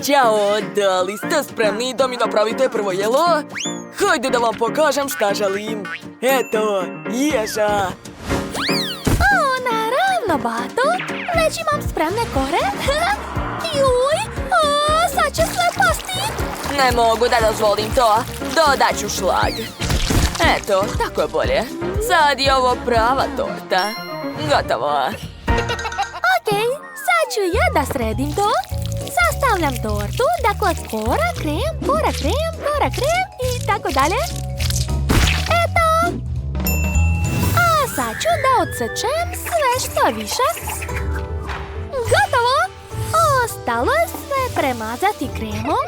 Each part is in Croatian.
Ćao, da li ste spremni da mi napravite prvo jelo? Hajde da vam pokažem šta želim. Eto, ježa. Naravno, Bato. Već imam spremne kore. Juj, sad će sve pasti. Ne mogu da dozvolim to. Dodat ću šlag. Eto, tako je bolje. Sad je ovo prava torta. Gotovo. Okej, sad ću ja da sredim to. Sastavljam tortu, dakle kora, krem i tako dalje. Eto! A sad ću da odsečem sve što više. Gotovo! Ostalo je sve premazati kremom.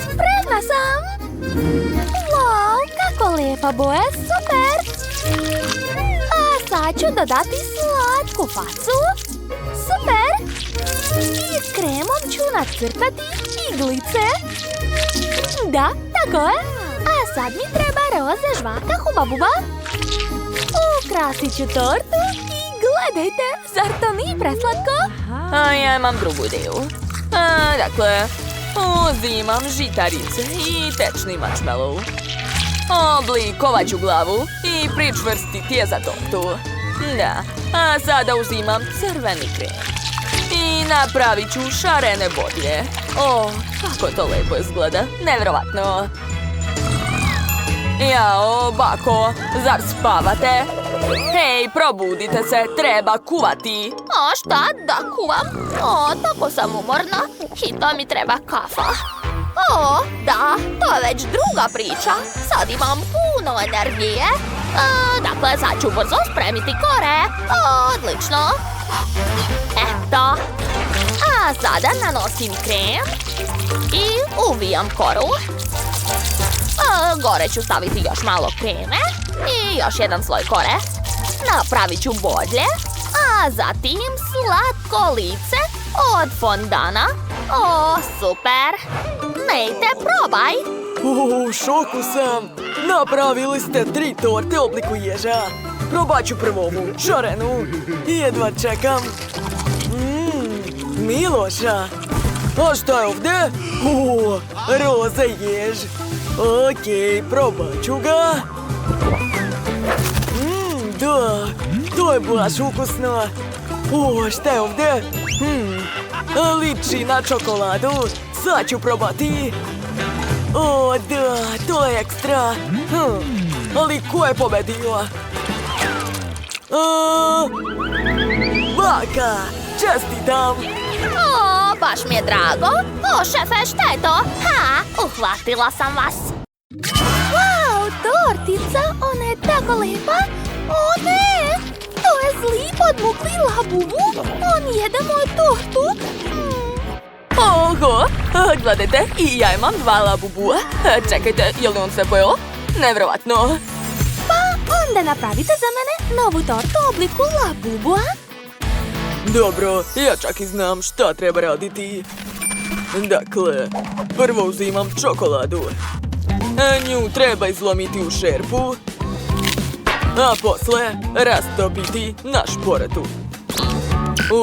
Spremna sam! Wow, kako lijepa boja, super! A sad ću dodati slatku facu. Super! I s kremom ću nacrtati iglice. Da, tako je. A sad mi treba roze žvaka huba-buba. Ukrasit ću tortu i gledajte, zar to nije preslatko? A ja imam drugu ideju. Dakle, uzimam žitarice i tečni marshmallow. Oblikovat ću glavu i pričvrstiti je za tortu. Da, a sada uzimam crveni krem. I napravit ću šarene botlje. O, kako to lepo izgleda. Nevjerovatno. Jao, bako, zar spavate? Hej, probudite se, treba kuvati. A šta da kuvam? Tako sam umorna. Hitno mi treba kafa. Da, to je već druga priča. Sad imam puno energije. Dakle, sad ću brzo spremiti kore. Odlično. Eto. A sada nanosim krem i uvijam koru. Gore ću staviti još malo kreme i još jedan sloj kore. Napravit ću bodlje, a zatim slatko lice od fondana. Super! Nejte, probaj! U šoku sam! Napravili ste 3 torte u obliku ježa. Probat ću prvo ovu šarenu. Jedva čekam. Miloša! A šta je ovdje? Roza jež. Okej, probat ću ga. Da, to je baš ukusno. Šta je ovdje? Liči na čokoladu. Sad ću probati. Da, to je ekstra. Ali ko je pobedio? Baka, čestitam. Baš mi je drago. Šefe, šta je to? Uhvatila sam vas. Wow, tortica, ona je tako lijepa. Ne, to je zli podmukli labubu. On jede moju tortu. Oho, gledajte, i ja imam 2 labubua. Čekajte, je li on sve pojeo? Nevjerovatno. Pa onda napravite za mene novu tortu u obliku labubua. Dobro, ja čak i znam šta treba raditi. Dakle, prvo uzimam čokoladu. Nju treba izlomiti u šerpu, a posle rastopiti na šporetu.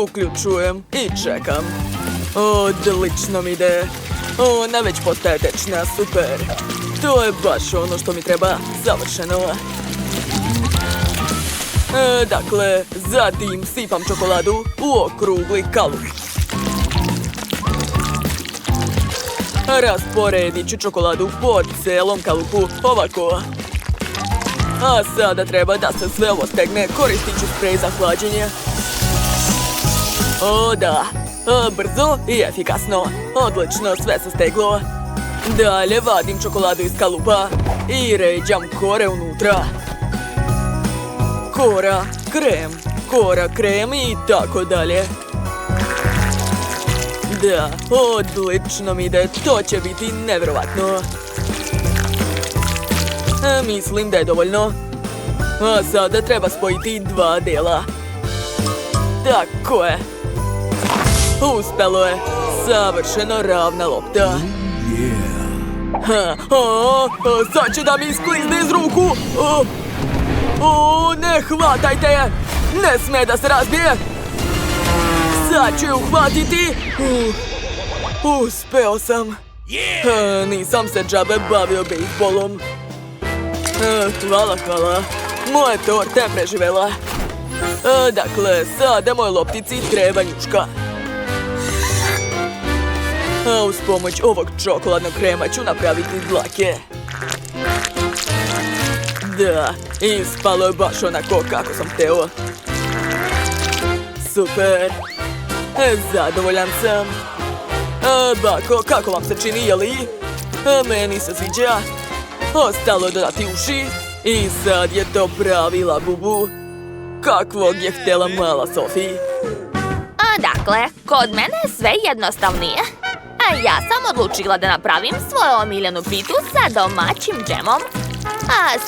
Uključujem i čekam. Odlično mi ide. Ona već postaje tečna, super. To je baš ono što mi treba, savršeno. Dakle, zatim sipam čokoladu u okrugli kalup. Rasporedit ću čokoladu po celom kalupu, ovako. A sada treba da se sve ovo stegne, koristit ću sprej za hlađenje. Da, brzo i efikasno. Odlično, sve se steglo. Dalje vadim čokoladu iz kalupa i ređam kore unutra. Kora, krem i tako dalje. Da, odlično mi ide, to će biti nevjerovatno. Mislim da je dovoljno. A sada treba spojiti 2 dela. Tako je. Uspelo je. Savršeno ravna lopta. Sad će da mi isklizne iz ruku. Ne hvatajte je! Ne smije da se razbije! Sad ću je uhvatiti! Uspeo sam. Nisam se džabe bavio bejsbolom. Hvala. Moja torta je preživela. Dakle, sada moj loptici treba njuška. Uz pomoć ovog čokoladnog krema ću napraviti dlake. Da, ispalo je baš onako kako sam hteo. Super. Zadovoljan sam. Bako, kako vam se čini, jeli? Meni se sviđa. Ostalo je dodati uši. I sad je to pravi labubu. Kakvog je htjela mala Sofi. Dakle, kod mene je sve jednostavnije. Ja sam odlučila da napravim svoju omiljenu pitu sa domaćim džemom.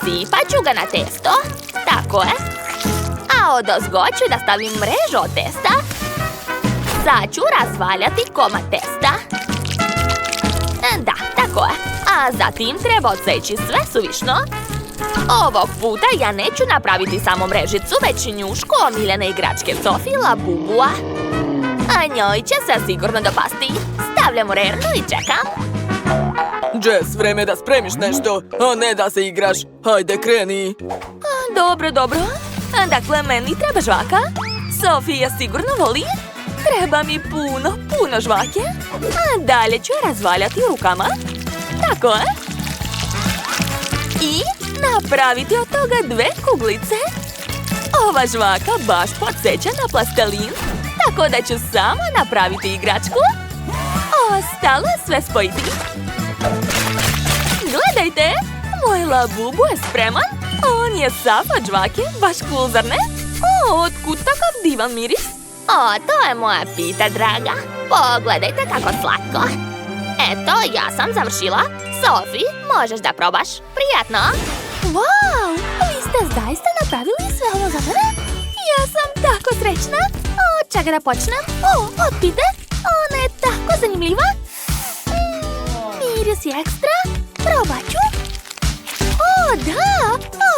Sipat ću ga na testo. Tako je. A odozgo ću da stavim mrežu od testa. Sad ću razvaljati komad testa. Da, tako je. A zatim treba odseći sve suvišno. Ovog puta ja neću napraviti samo mrežicu, već njušku omiljene igračke Sofi Labubua. A njoj će se sigurno dopasti. Stavljam u rernu i čekam. Jess, vreme da spremiš nešto, a ne da se igraš. Hajde, kreni. Dobro. Dakle, meni treba žvaka. Sofi je sigurno voli. Treba mi puno žvake. A dalje ću razvaljati rukama. Tako je. I napraviti od toga 2 kuglice. Ova žvaka baš podsjeća na plastelin, tako da ću samo napraviti igračku. Ostalo sve spojiti. Gledajte, moj labubu je spreman. On je sav od žvake, baš cool, zar ne? Otkud takav divan miris? To je moja pita, draga. Pogledajte kako slatko. Eto, ja sam završila. Sofi, možeš da probaš. Prijatno! Wow! Vi ste zaista napravili sve ovo za mene? Ja sam tako srećna. Čega da počnem? Od pite? Ona je tako zanimljiva. Miris je ekstra. Probat ću. Da!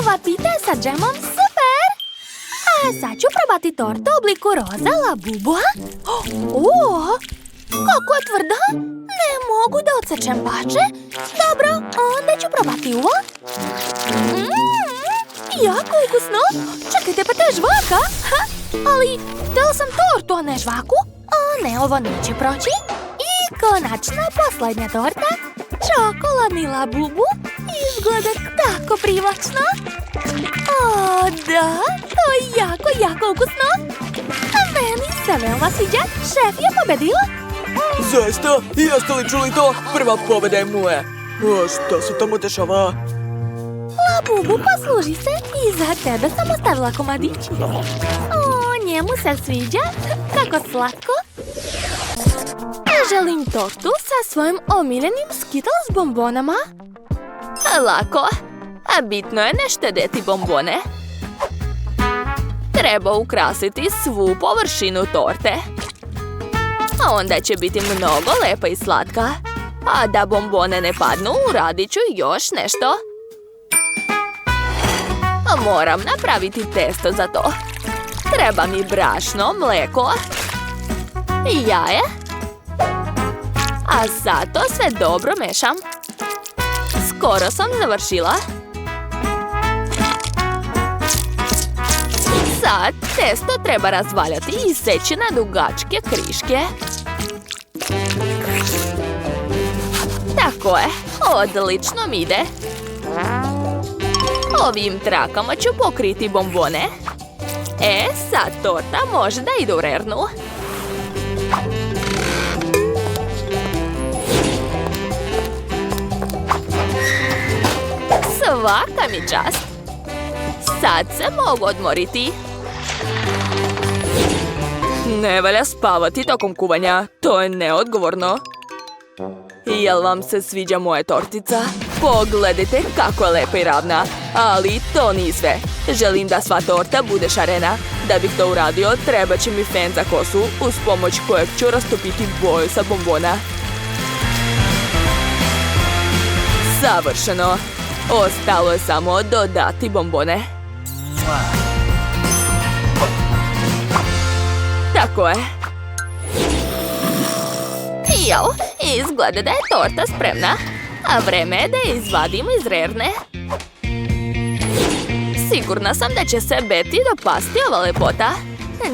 Ova pita je sa džemom super! A sad ću probati tortu u obliku roza Labubua. Kako je tvrda! Ne mogu da odsečem pače. Dobro, onda ću probati ovo. Jako ukusno. Čekajte, pa to je žvaka. Ali, htjela sam tortu, a ne žvaku. Ne, ovo neće proći. I konačna posljednja torta. Čokoladni Labubu. Izgleda tako privlačno. Da, to je jako ukusno. Meni se veoma sviđa. Šef je pobedio. Zaista? Jeste li čuli to? Prva pobjeda je moja. Što se tamo dešava? Labubu, posluži se. I za tebe sam ostavila komadić. Njemu se sviđa. Kako slatko. Želim tortu sa svojim omiljenim Skittles bombonama. Lako. A bitno je ne štedeti bombone. Treba ukrasiti svu površinu torte. A onda će biti mnogo lepa i slatka. A da bombone ne padnu, uradit ću još nešto. Moram napraviti testo za to. Treba mi brašno, mlijeko i jaje. A sad to sve dobro mešam. Skoro sam završila. Sad testo treba razvaljati i seći na dugačke kriške. Tako je, odlično mi ide. Ovim trakama ću pokriti bombone. Sad torta može da ide u rernu. Svaka mi čast. Sad se mogu odmoriti. Ne valja spavati tokom kuvanja. To je neodgovorno. Jel vam se sviđa moja tortica? Pogledajte kako je lepa i ravna. Ali to nije sve. Želim da sva torta bude šarena. Da bih to uradio, treba će mi fen za kosu, uz pomoć kojeg ću rastopiti boju sa bombona. Savršeno. Ostalo je samo dodati bombone. Tako je. Jao, izgleda da je torta spremna. A vreme je da je izvadimo iz rerne. Sigurna sam da će se Betty dopasti ova lepota.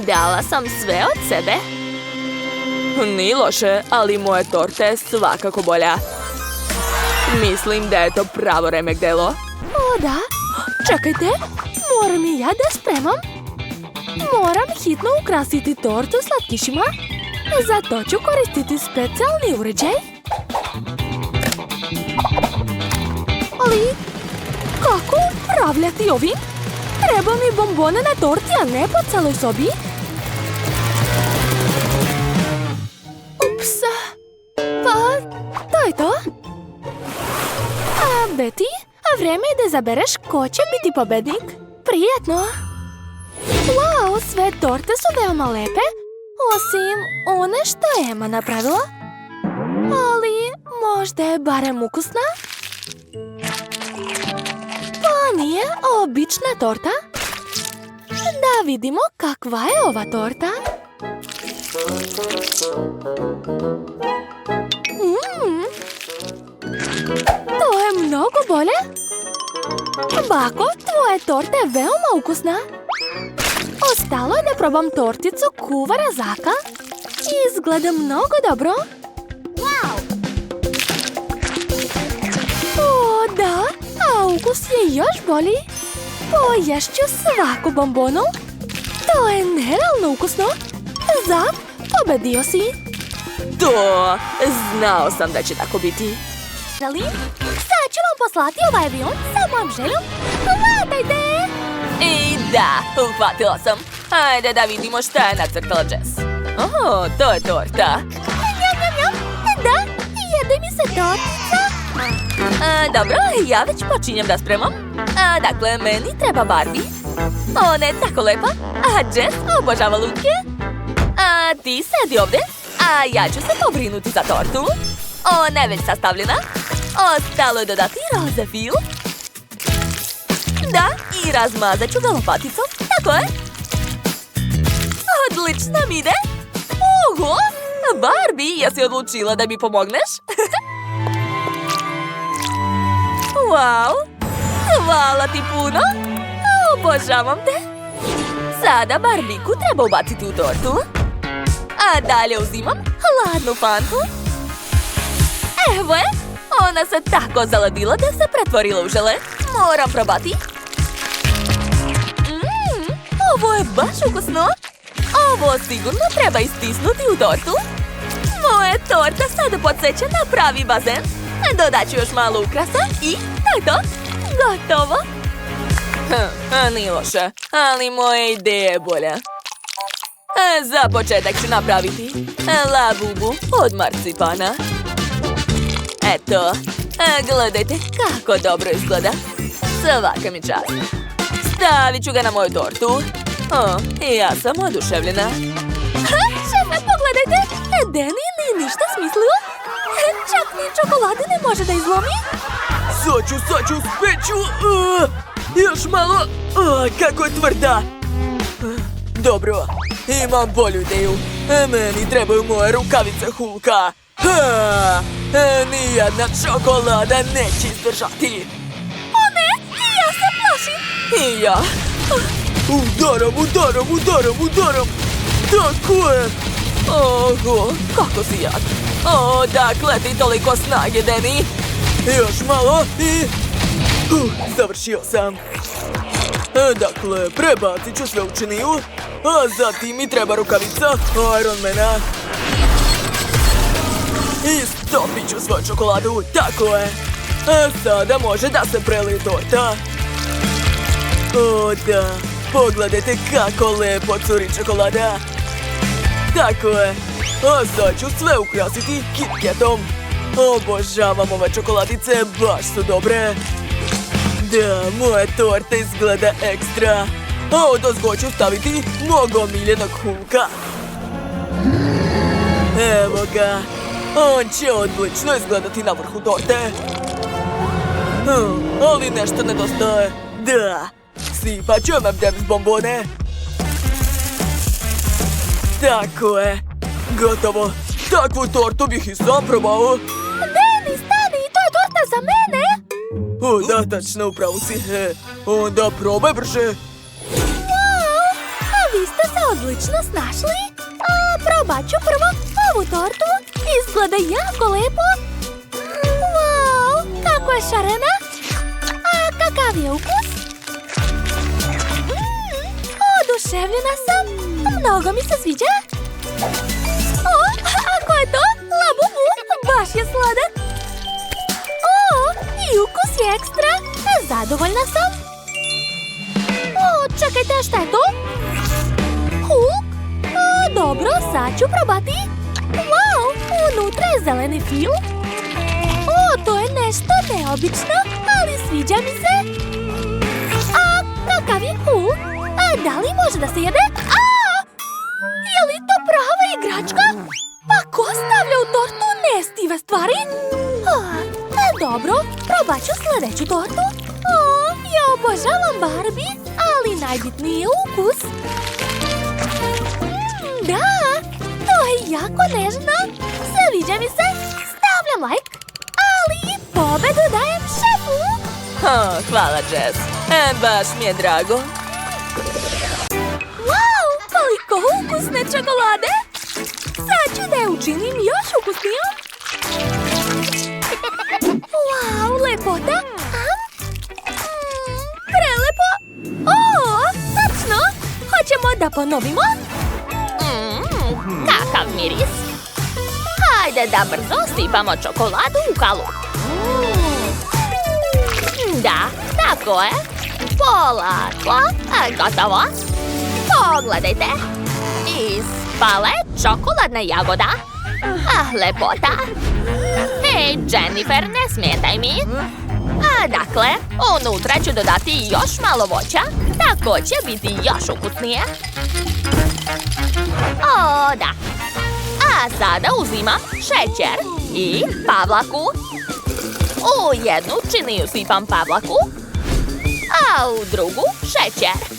Dala sam sve od sebe. Nije loše, ali moja torta je svakako bolja. Mislim da je to pravo remek delo. O da, čekajte, moram i ja da spremam. Moram hitno ukrasiti tortu slatkišima. Zato ću koristiti specijalni uređaj. Ali, kako upravljati ovim? Treba mi bombone na torti, a ne po celoj sobi. Ups. Pa, to je to. A, Betty, vreme je da izabereš ko će biti pobednik. Prijetno. Wow, sve torte su veoma lepe. Osim one što je Emma napravila. Ali možda je barem ukusna? Pa nije obična torta. Da vidimo kakva je ova torta. To je mnogo bolje. Bako, tvoja torta je veoma ukusna. Ostalo je da probam torticu kuvara Zaka. Izgleda mnogo dobro. O, da, a ukus je još bolji. Poješću svaku bombonu. To je nerealno ukusno. Zak, pobedio si. To, znao sam da će tako biti. Želim, sad ću vam poslati ovaj avion sa mojom željom. Hvatajte! I da, uhvatila sam. Ajde da vidimo šta je nacrtala Jess. O, to je torta. Njam, njam, njam. Da, jede mi se tortica. Dobro, ja već počinjem da spremam. Dakle, meni treba Barbie. Ona je tako lepa. A Jess obožava lutke. Ti sedi ovde. A ja ću se pobrinuti za tortu. Ona je već sastavljena. Ostalo je dodati roze fil. Da, i razmazat ću ga lopaticom. Tako je. Odlično mi ide. Oho, Barbie, jesi odlučila da mi pomogneš? Wow, hvala ti puno. Obožavam te. Sada Barbiku treba ubaciti u tortu. A dalje uzimam hladnu fantu. Evo je, ona se tako zaladila da se pretvorila u žele. Moram probati. Ovo je baš ukusno. Ovo sigurno treba istisnuti u tortu. Moja torta sada podsjeća na pravi bazen. Dodat ću još malo ukrasa i to je to. Gotovo. Nije loše, ali moja ideja je bolja. Za početak ću napraviti labubu od marcipana. Eto, gledajte kako dobro izgleda. Svaka mi čast. Stavit ću ga na moju tortu. Ja sam oduševljena. Šefe, pogledajte! Danny nije ništa smislio. Čak ni čokolade ne može da izlomi. Sad ću, speću. Još malo. Kako je tvrda. Dobro, imam bolju ideju. Meni trebaju moje rukavice Hulka. Nijedna čokolada neće izdržati. O ne, ja se plašim. I ja. Udaram. Tako je. Oho, kako si jak. Dakle ti toliko snage, Danny. Još malo i... završio sam. Dakle, prebacit ću sve u činiju. A zatim mi treba rukavica Ironmana. I stopit ću svoju čokoladu, tako je. Sada može da se prelije torta. O da, pogledajte kako lepo curi čokolada. Tako je. A sad ću sve ukrasiti KitKatom. Obožavam ove čokoladice, baš su dobre. Da, moja torta izgleda ekstra. A odozgo ću staviti mog omiljenog Hulka. Evo ga. On će odlično izgledati na vrhu torte. Ali nešto nedostaje. Da, sipat ću M&M's bombone. Tako je. Gotovo. Takvu tortu bih i sam probao. Deni, stani, to je torta za mene. O, da, tačno, upravo si. Onda probaj brže. Wow, a vi ste se odlično snašli. Probat ću prvo ovu tortu. Izgleda jako lepo. Wow, kako je šarena. A kakav je ukus? Oduševljena sam. Mnogo mi se sviđa. O, a ko je to? Labubu, baš je sladak. O, i ukus je ekstra. Zadovoljna sam. O, čekajte, šta je to? Hulk? Dobro, sad ću probati. Wow, unutra je zeleni fil. O, to je nešto neobično, ali sviđa mi se. A kakav je Hulk? Da li može da se jede? Je li to prava igračka? Pa ko stavlja u tortu nestive stvari? Dobro, probat ću sljedeću tortu. Ja obožavam Barbie, ali najbitniji je ukus. Da, to je jako nežno. Sviđa mi se. Stavljam like, ali pobedu dajem šefu. Hvala, Jess. Baš mi je drago. Wow, koliko ukusne čokolade. Sad ću da je učinim još ukusnijom. Wow, lepota. Prelepo. O, tačno. Hoćemo da ponovimo? Kakav miris. Hajde da brzo sipamo čokoladu u kalup. Da, tako je. Polako. Gotovo. Pogledajte. Ispala je čokoladna jagoda. Lepota. Hej, Jennifer, ne smetaj mi. Dakle, unutra ću dodati još malo voća. Tako će biti još ukusnije. O, da. A sada uzimam šećer i pavlaku. U jednu činiju sipam pavlaku, a u drugu šećer.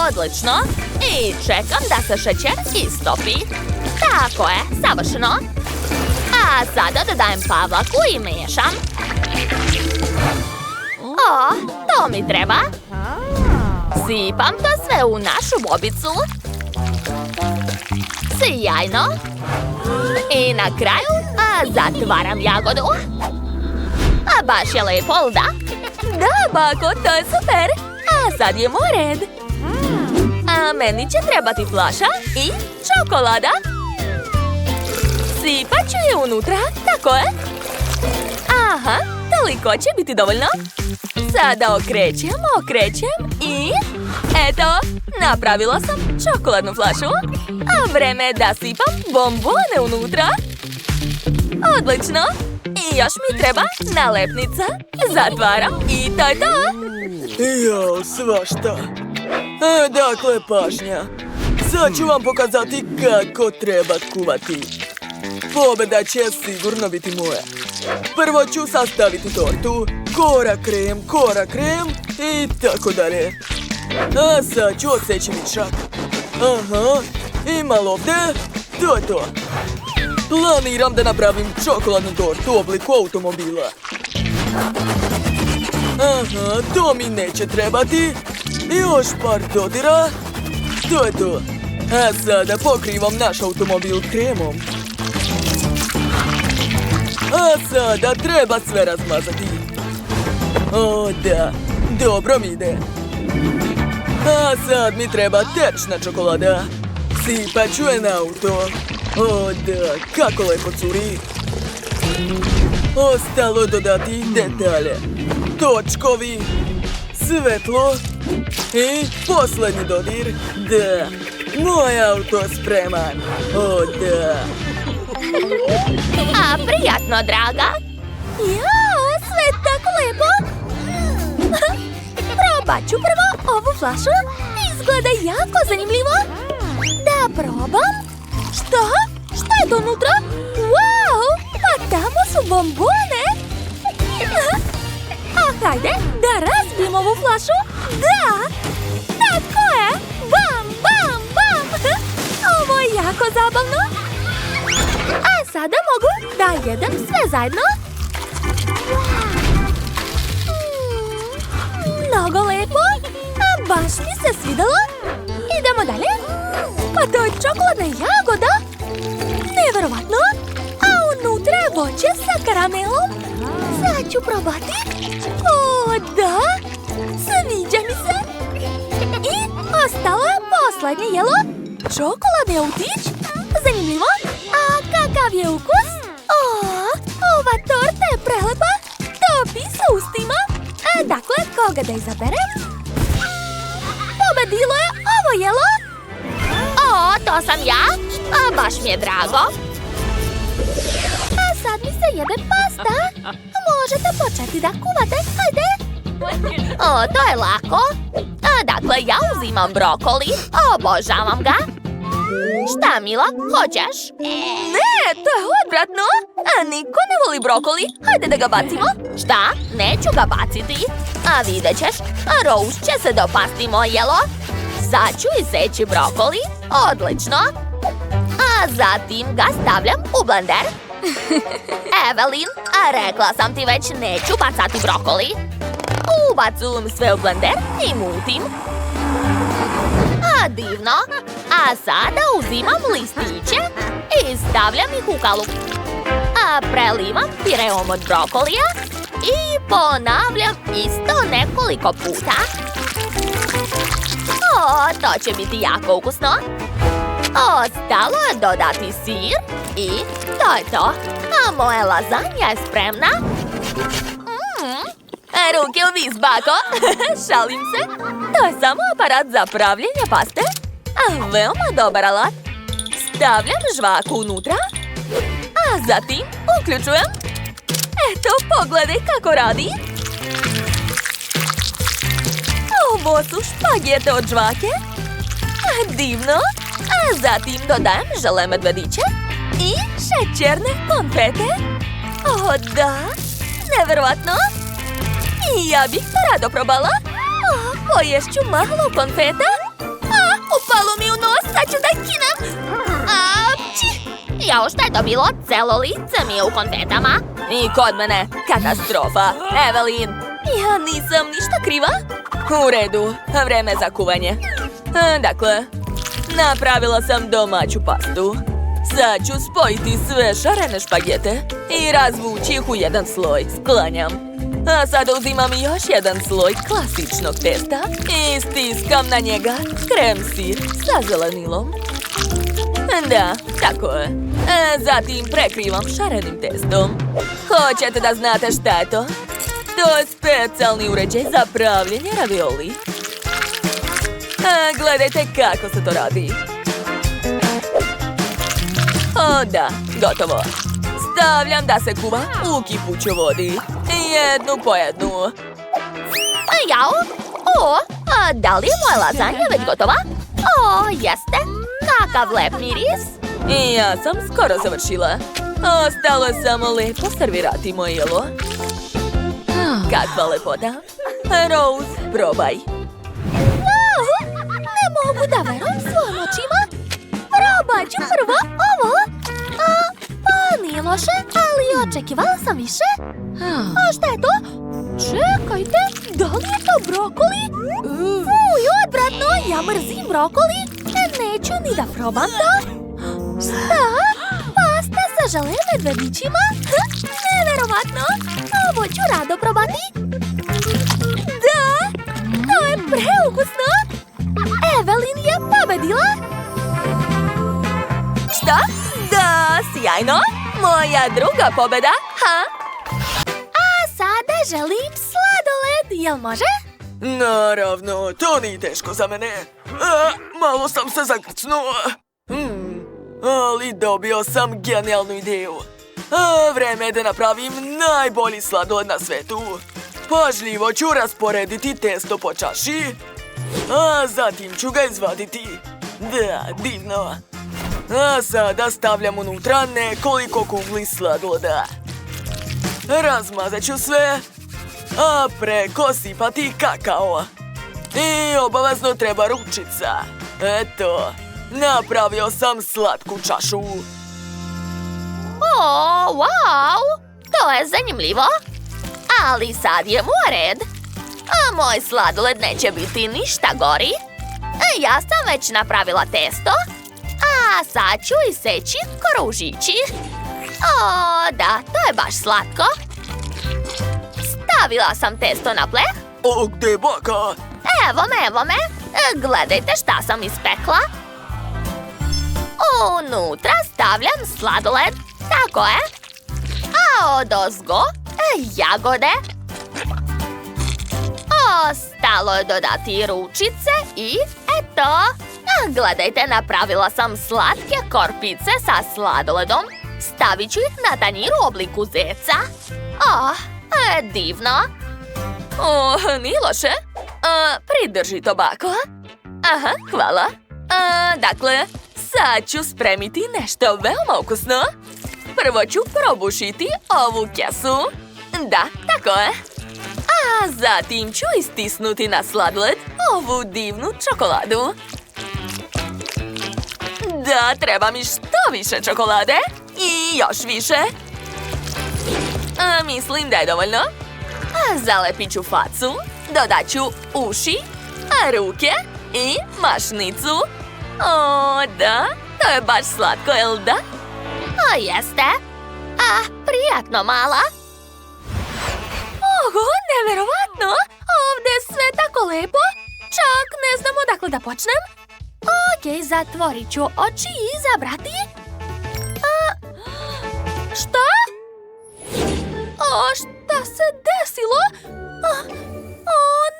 Odlično. I čekam da se šećer istopi. Tako je, savršeno. A sada dodajem pavlaku i miješam. O, to mi treba. Sipam to sve u našu bobicu. Sjajno. I na kraju zatvaram jagodu. Baš je lepo, da? Da, bako, to je super. A sad je moj red. A meni će trebati flaša i čokolada. Sipat ću je unutra, tako je. Aha, toliko će biti dovoljno. Sada okrećem i... Eto, napravila sam čokoladnu flašu. A vreme je da sipam bombone unutra. Odlično. I još mi treba nalepnica. Zatvaram i to je to. Jao, svašta. Dakle, pažnja. Sad ću vam pokazati kako treba kuvati. Pobjeda će sigurno biti moja. Prvo ću sastaviti tortu, kora krem i tako dalje. A sad ću odseći mišak. Aha, i malo ovdje, to je to. Planiram da napravim čokoladnu tortu u obliku automobila. Aha, to mi neće trebati. Još par dodira. To je to. A sada pokrivam naš automobil kremom. A sada treba sve razmazati. O da, dobro mi ide. A sad mi treba tečna čokolada. Sipat ću je na auto. O da, kako lepo curi. Ostalo dodati detalje. Točkovi, svetlo i posljednji dodir. Da, moj auto je spreman. O da. A prijatno, draga. Jao, sve tako lepo. Probat ću prvo ovu flašu. Izgleda jako zanimljivo. Da probam. Šta? Šta je to unutra? Wow, pa tamo su bombone. A hajde da razbijem ovu flašu. Da, tako je. Bam, bam, bam. Ovo je jako zabavno. jedem sve zajedno. Mnogo lepo. A baš mi se svidalo. Idemo dalje. Pa to je čokoladna jagoda. Neverovatno. A unutra je voće sa karamelom. Sad ću probati. O, da. Sviđa mi se. I ostalo je posljednje jelo. Čokoladni autić. Zanimljivo. A kakav je ukus? O, ova torta je prelepa. Topi sa ustima. Dakle, koga da izaberem? Pobedilo je ovo jelo. O, to sam ja. A baš mi je drago. A sad mi se jede pasta. Možete početi da kuvate. Hajde. O, to je lako. Dakle, ja uzimam brokoli. Obožavam ga. Šta, Mila? Hoćeš? Ne, to je odvratno. A niko ne voli brokoli. Hajde da ga bacimo. Šta? Neću ga baciti. A vidjet ćeš, Rose će se dopasti moj jelo. Sad ću iseći brokoli. Odlično. A zatim ga stavljam u blender. Evelyn, rekla sam ti već neću bacati brokoli. Ubacujem sve u blender i mutim. A divno. A sada uzimam listiće i stavljam ih u kalup. A prelivam pireom od brokolija i ponavljam isto nekoliko puta. O, to će biti jako ukusno. Ostalo je dodati sir i to je to. A moja lazanja je spremna. Ruke u vis, bako. Šalim se. To je samo aparat za pravljenje paste. A veoma dobar alat. Stavljam žvaku unutra. A zatim uključujem. Eto, pogledaj kako radi. Ovo su špagete od žvake. Divno. A zatim dodajem žele medvediće i šećerne konfete. O, da. Neverovatno. I ja bih to rado probala. Poješću malo konfeta. Upalo mi u nos, sad ću da kinem. Apči. Jao, šta je to bilo? Celo lice mi je u konfetama. I kod mene katastrofa. Evelyn, ja nisam ništa kriva. U redu, vreme za kuvanje. Dakle, napravila sam domaću pastu. Sad ću spojiti sve šarene špagete i razvući ih u jedan sloj. Sklanjam. A sada uzimam još jedan sloj klasičnog testa i stiskam na njega krem sir sa zelenilom. Da, tako je. Zatim prekrivam šarenim testom. Hoćete da znate šta je to? To je specijalni uređaj za pravljenje ravioli. Gledajte kako se to radi. O, da, gotovo. Stavljam da se kuva u kipućoj vodi. Jednu po jednu. Jao? O, da li je moja lazanja već gotova? O, jeste. Kakav lep miris. I ja sam skoro završila. Ostalo je samo lepo servirati moje jelo. Kakva lepota. Rose, probaj. Wow, ne mogu da verujem svojim očima. Probat ću prvo ovo. Pa nije loše, ali očekivala sam više. A šta je to? Čekajte, da li je to brokoli? Uj, odvratno, ja mrzim brokoli. Neću ni da probam to. Šta? Pasta sa žele medvedićima? Neverovatno, ovo ću rado probati. Da, to je preukusno. Evelyn je pobedila. Šta? Da, sjajno. Moja druga pobeda, ha? A sada želim sladoled, jel može? Naravno, to nije teško za mene. Malo sam se zagrcnuo. Ali dobio sam genijalnu ideju. Vreme je da napravim najbolji sladoled na svetu. Pažljivo ću rasporediti testo po čaši. A zatim ću ga izvaditi. Da, divno. A sada stavljam unutra nekoliko kugli sladoleda. Razmazat ću sve, a preko sipati kakao. I obavezno treba ručica. Eto, napravio sam slatku čašu. O, wow! To je zanimljivo. Ali sad je moj red. A moj sladoled neće biti ništa gori. Ja sam već napravila testo. A sad ću iseći kružići. O, da, to je baš slatko. Stavila sam testo na pleh. O, gdje je baka? Evo me. Gledajte šta sam ispekla. Unutra stavljam sladoled. Tako je. A odozgo jagode. Ostalo je dodati ručice i eto. Gledajte, napravila sam slatke korpice sa sladoledom. Stavit ću ih na tanjir u obliku zeca. Divno. Nije loše. Pridrži to, bako. Aha, hvala. Dakle, sad ću spremiti nešto veoma ukusno. Prvo ću probušiti ovu kesu. Da, tako je. A zatim ću istisnuti na sladoled ovu divnu čokoladu. Da, treba mi što više čokolade. I još više. Mislim da je dovoljno. Zalepit ću facu, dodat ću uši, ruke i mašnicu. O, da, to je baš slatko, jel da? Jeste. Prijatno, mala. Oho, neverovatno! Ovdje je sve tako lepo. Čak ne znam odakle da počnem. Okej, zatvorit ću oči i izabrati. Šta? Šta se desilo?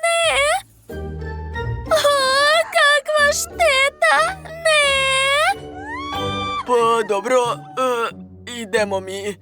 Ne! Kakva šteta! Ne! Pa dobro, idemo mi.